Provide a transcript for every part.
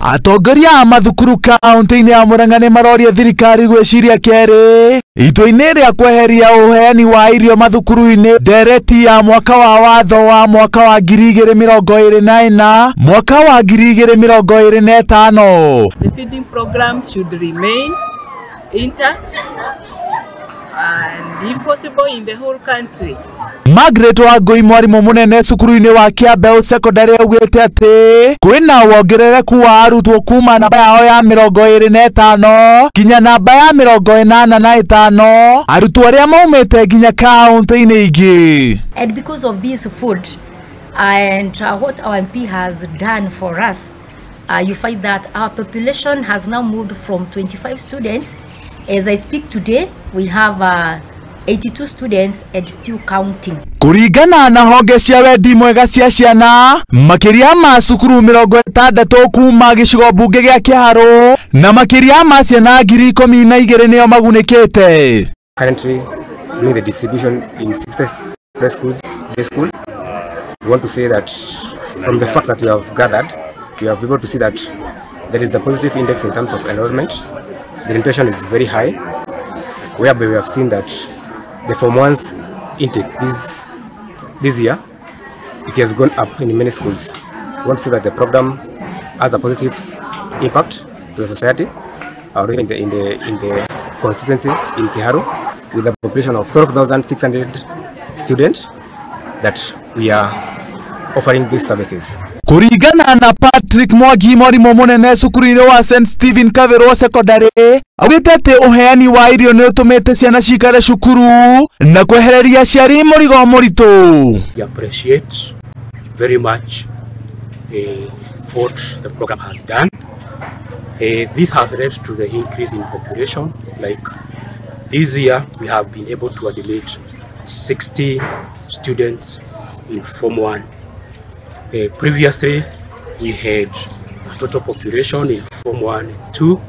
Atongoria a Mathukuru Kaunti-ini ya Murang'a ni maroria thirikari gwiciria keri itwa-ini ria kweheria uheani wa irio Mathukuru-ini ndereti ya mwaka wa watho wa mwaka wa 2024 mwaka wa 2025. The feeding program should remain intact and if possible in the whole country. Margaret Wangui mwarimu munene cukuru-ini wa Kiambeu secondary augite ati kwina wongerereku wa arutwo kuma namba yao ya 25 kinya namba ya 85 arutwo aria maumite nginya kaunti-ini ingi. And because of this food and what our MP has done for us, you find that our population has now moved from 25 students. As I speak today, we have 82 students and still counting. Kuringana na honge cia wendi mwega cia ciana makiria ma cukuru 60 kuma gicigo bunge gia Kiharu na makiria ma ciana 12,000 nio magunikite. Currently doing the distribution in 60 schools. This school, we want to say that from the fact that we have gathered, we have been able to see that there is a positive index in terms of enrollment. The penetration is very high, whereby we have seen that the Form 1's intake this year, it has gone up in many schools. We want to see that the program has a positive impact to the society, or in the constituency in Kiharu, with a population of 12,600 students that we are offering these services. Kuringana na Patrick Mwangi mwarimu munene cukuru-ini wa St Stephen Kaverwo secondary augite ati uheani wa irio ni utumite ciana cikare cukuru na kwehereria aciari Murigo Muritu. We appreciate very much what the program has done. This has led to the increase in population. Like this year we have been able to admit 60 students in Form 1. Previously, we had a total population in Form 1 and 2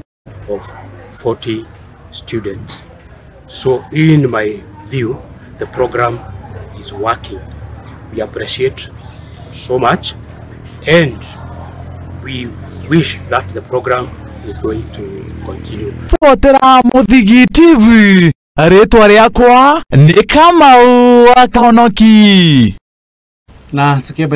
of 40 students. So in my view, the program is working. We appreciate so much and we wish that the program is going to continue. Fotera Muthigi TV, ritwa riakwa ni Kamau Atongoria. Na tukiwa